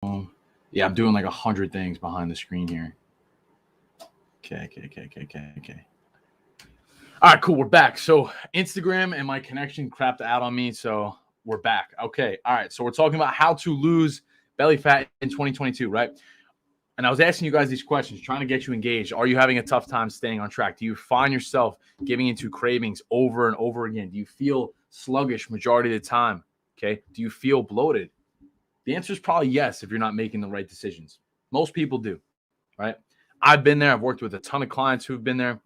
Yeah, I'm doing like 100 things behind the screen here. Okay. All right, cool. We're back. So Instagram and my connection crapped out on me. So we're back. Okay. All right. So we're talking about how to lose belly fat in 2022, right? And I was asking you guys these questions, trying to get you engaged. Are you having a tough time staying on track? Do you find yourself giving into cravings over and over again? Do you feel sluggish majority of the time? Okay. Do you feel bloated? The answer is probably yes if you're not making the right decisions. Most people do, right? I've been there. I've worked with a ton of clients who've been there.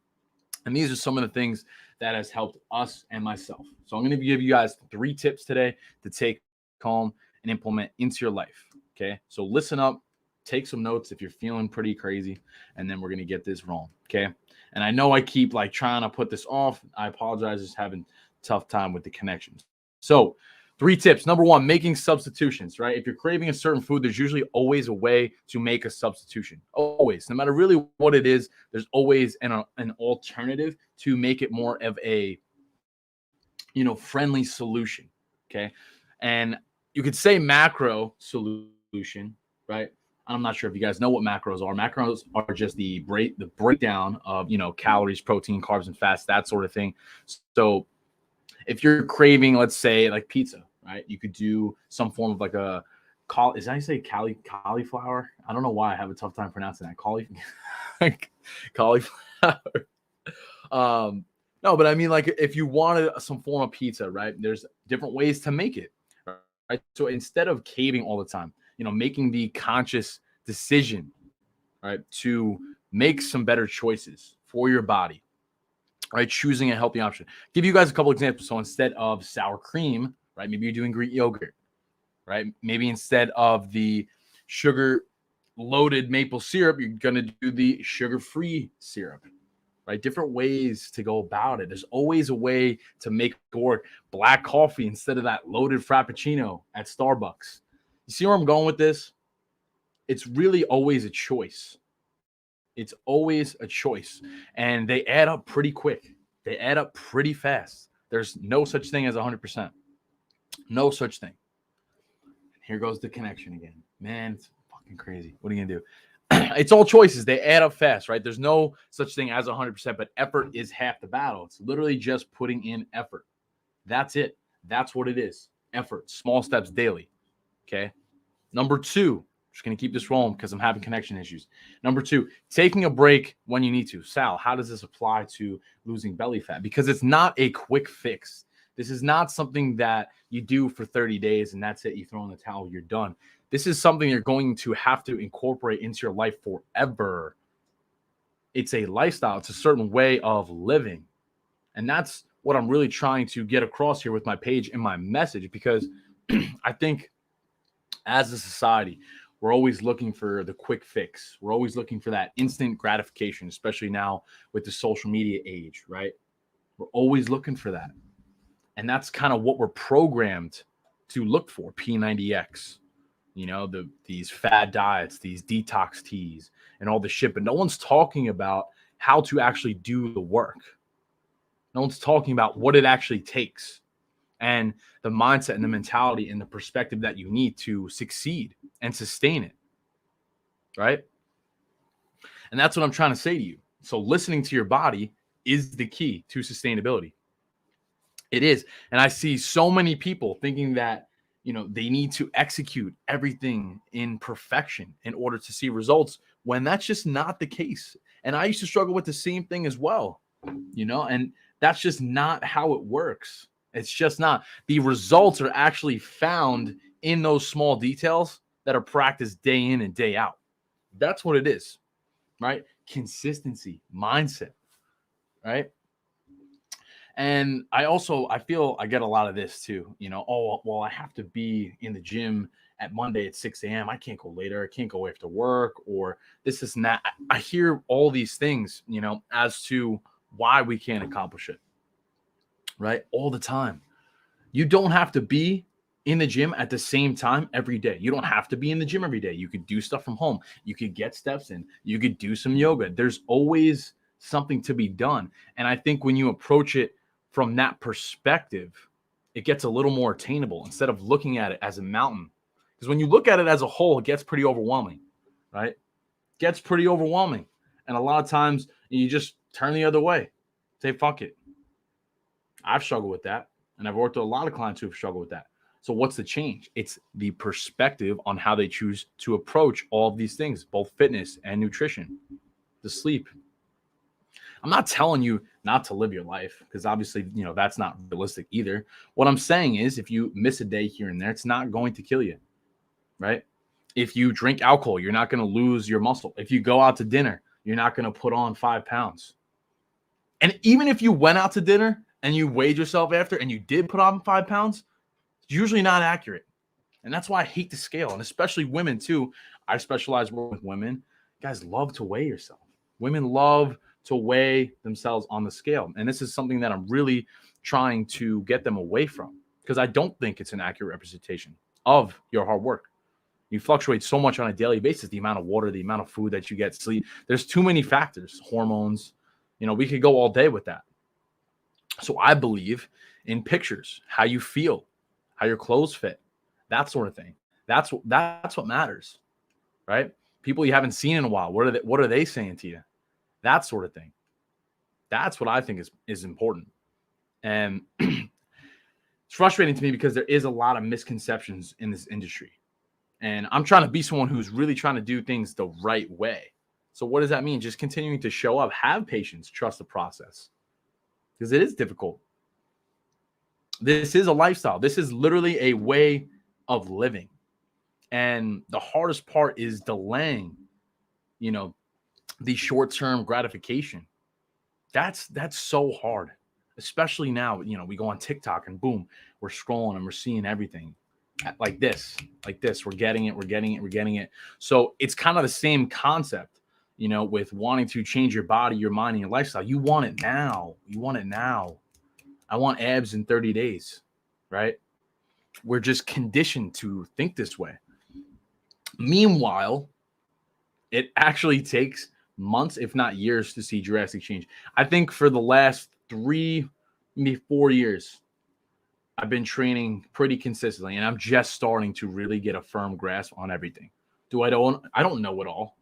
And these are some of the things that has helped us and myself. So I'm going to give you guys 3 tips today to take home and implement into your life. Okay. So listen up, take some notes if you're feeling pretty crazy, and then we're going to get this rolling. Okay. And I know I keep like trying to put this off. I apologize, just having tough time with the connections. So 3 tips. Number 1, making substitutions, right? If you're craving a certain food, there's usually always a way to make a substitution. Always. No matter really what it is, there's always an alternative to make it more of a, friendly solution. Okay. And you could say macro solution, right? I'm not sure if you guys know what macros are. Macros are just the breakdown of, calories, protein, carbs, and fats, that sort of thing. So if you're craving, let's say, like pizza, right? You could do some form of like a is that how you say cauliflower? I don't know why I have a tough time pronouncing that. Cauliflower. No, but I mean, like if you wanted some form of pizza, right? There's different ways to make it, right? So instead of caving all the time, making the conscious decision, right, to make some better choices for your body, right? Choosing a healthy option. Give you guys a couple examples. So instead of sour cream, right, maybe you're doing Greek yogurt, right? Maybe instead of the sugar loaded maple syrup, you're going to do the sugar-free syrup, right? Different ways to go about it. There's always a way to make it work. Black coffee instead of that loaded Frappuccino at Starbucks. You see where I'm going with this? It's really always a choice. It's always a choice. And they add up pretty quick. They add up pretty fast. There's no such thing as 100%. No such thing. Here goes the connection again. Man, it's fucking crazy. What are you going to do? It's all choices. They add up fast, right? There's no such thing as 100%, but effort is half the battle. It's literally just putting in effort. That's it. That's what it is. Effort. Small steps daily. Okay. Number 2, just going to keep this rolling because I'm having connection issues. Number 2, taking a break when you need to. Sal, how does this apply to losing belly fat? Because it's not a quick fix. This is not something that you do for 30 days and that's it. You throw in the towel, you're done. This is something you're going to have to incorporate into your life forever. It's a lifestyle. It's a certain way of living. And that's what I'm really trying to get across here with my page and my message, because I think as a society, we're always looking for the quick fix. We're always looking for that instant gratification, especially now with the social media age, right? We're always looking for that. And that's kind of what we're programmed to look for, P90X, these fad diets, these detox teas, and all the shit. But no one's talking about how to actually do the work. No one's talking about what it actually takes and the mindset and the mentality and the perspective that you need to succeed and sustain it, right? And that's what I'm trying to say to you. So listening to your body is the key to sustainability. It is. And I see so many people thinking that, they need to execute everything in perfection in order to see results, when that's just not the case. And I used to struggle with the same thing as well, and that's just not how it works. It's just not. The results are actually found in those small details that are practiced day in and day out. That's what it is, right? Consistency, mindset, right? And I feel I get a lot of this too, oh, well, I have to be in the gym at Monday at 6 a.m. I can't go later. I can't go after work, or this is not. I hear all these things, as to why we can't accomplish it, right? All the time. You don't have to be in the gym at the same time every day. You don't have to be in the gym every day. You could do stuff from home. You could get steps in. You could do some yoga. There's always something to be done. And I think when you approach it from that perspective, it gets a little more attainable instead of looking at it as a mountain. Because when you look at it as a whole, it gets pretty overwhelming, right? Gets pretty overwhelming. And a lot of times you just turn the other way. Say, fuck it. I've struggled with that. And I've worked with a lot of clients who have struggled with that. So what's the change? It's the perspective on how they choose to approach all of these things, both fitness and nutrition, the sleep. I'm not telling you not to live your life, because obviously, that's not realistic either. What I'm saying is, if you miss a day here and there, it's not going to kill you, right? If you drink alcohol, you're not going to lose your muscle. If you go out to dinner, you're not going to put on 5 pounds. And even if you went out to dinner and you weighed yourself after and you did put on 5 pounds, it's usually not accurate. And that's why I hate the scale, and especially women too. I specialize with women. You guys love to weigh yourself. Women love to weigh themselves on the scale. And this is something that I'm really trying to get them away from, because I don't think it's an accurate representation of your hard work. You fluctuate so much on a daily basis, the amount of water, the amount of food that you get, sleep. There's too many factors, hormones. We could go all day with that. So I believe in pictures, how you feel, how your clothes fit, that sort of thing. That's what matters, right? People you haven't seen in a while, what are they saying to you? That sort of thing. That's what I think is important. And it's frustrating to me because there is a lot of misconceptions in this industry. And I'm trying to be someone who's really trying to do things the right way. So what does that mean? Just continuing to show up, have patience, trust the process. Because it is difficult. This is a lifestyle. This is literally a way of living. And the hardest part is delaying, the short-term gratification. That's so hard, especially now. We go on TikTok and boom, we're scrolling and we're seeing everything like this. We're getting it. So it's kind of the same concept, with wanting to change your body, your mind, and your lifestyle. You want it now. I want abs in 30 days, right? We're just conditioned to think this way. Meanwhile, it actually takes months, if not years, to see drastic change. I think for the last 3, maybe 4 years, I've been training pretty consistently, and I'm just starting to really get a firm grasp on everything. I don't know it all.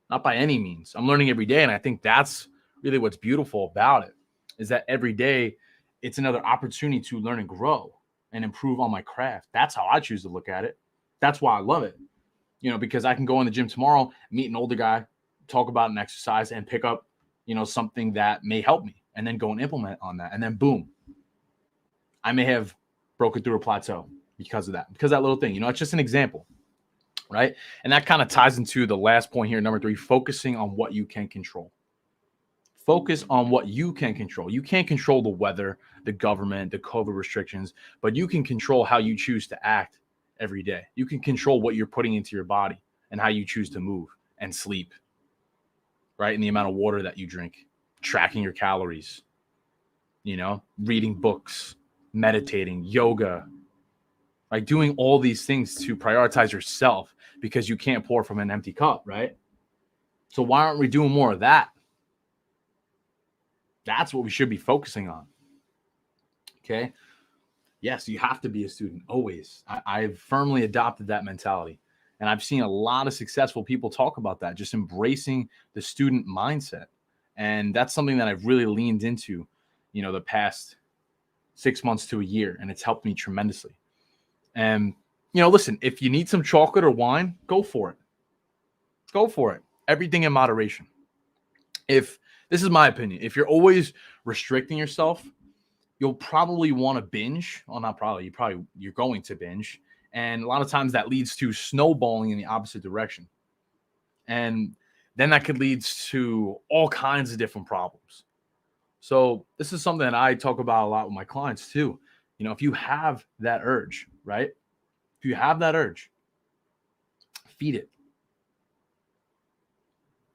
Not by any means. I'm learning every day, and I think that's really what's beautiful about it, is that every day it's another opportunity to learn and grow and improve on my craft. That's how I choose to look at it. That's why I love it. Because I can go in the gym tomorrow, meet an older guy, talk about an exercise, and pick up, something that may help me, and then go and implement on that. And then boom, I may have broken through a plateau because of that little thing. It's just an example, right? And that kind of ties into the last point here, number 3, focusing on what you can control. Focus on what you can control. You can't control the weather, the government, the COVID restrictions, but you can control how you choose to act every day. You can control what you're putting into your body and how you choose to move and sleep, right? And the amount of water that you drink, tracking your calories, reading books, meditating, yoga, like doing all these things to prioritize yourself, because you can't pour from an empty cup, right? So why aren't we doing more of that? That's what we should be focusing on. Okay. Yes, you have to be a student always. I've firmly adopted that mentality. And I've seen a lot of successful people talk about that, just embracing the student mindset. And that's something that I've really leaned into, the past 6 months to a year. And it's helped me tremendously. And, listen, if you need some chocolate or wine, go for it. Go for it. Everything in moderation. This is my opinion. If you're always restricting yourself, you'll probably want to binge. Well, not probably. You're going to binge. And a lot of times that leads to snowballing in the opposite direction. And then that could lead to all kinds of different problems. So this is something that I talk about a lot with my clients too. If you have that urge, right? If you have that urge, feed it.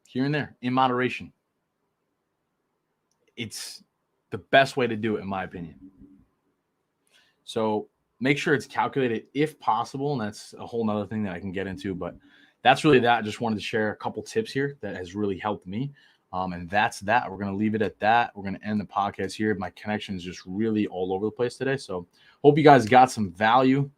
Here and there, in moderation. It's the best way to do it, in my opinion. So make sure it's calculated if possible. And that's a whole nother thing that I can get into, but that's really that. I just wanted to share a couple tips here that has really helped me. And that's that. We're going to leave it at that. We're going to end the podcast here. My connection is just really all over the place today. So hope you guys got some value.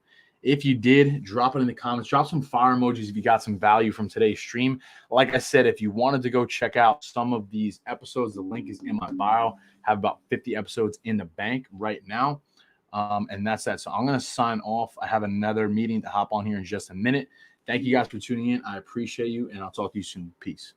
If you did, drop it in the comments. Drop some fire emojis if you got some value from today's stream. Like I said, if you wanted to go check out some of these episodes, the link is in my bio. Have about 50 episodes in the bank right now. And that's that. So I'm going to sign off. I have another meeting to hop on here in just a minute. Thank you guys for tuning in. I appreciate you, and I'll talk to you soon. Peace.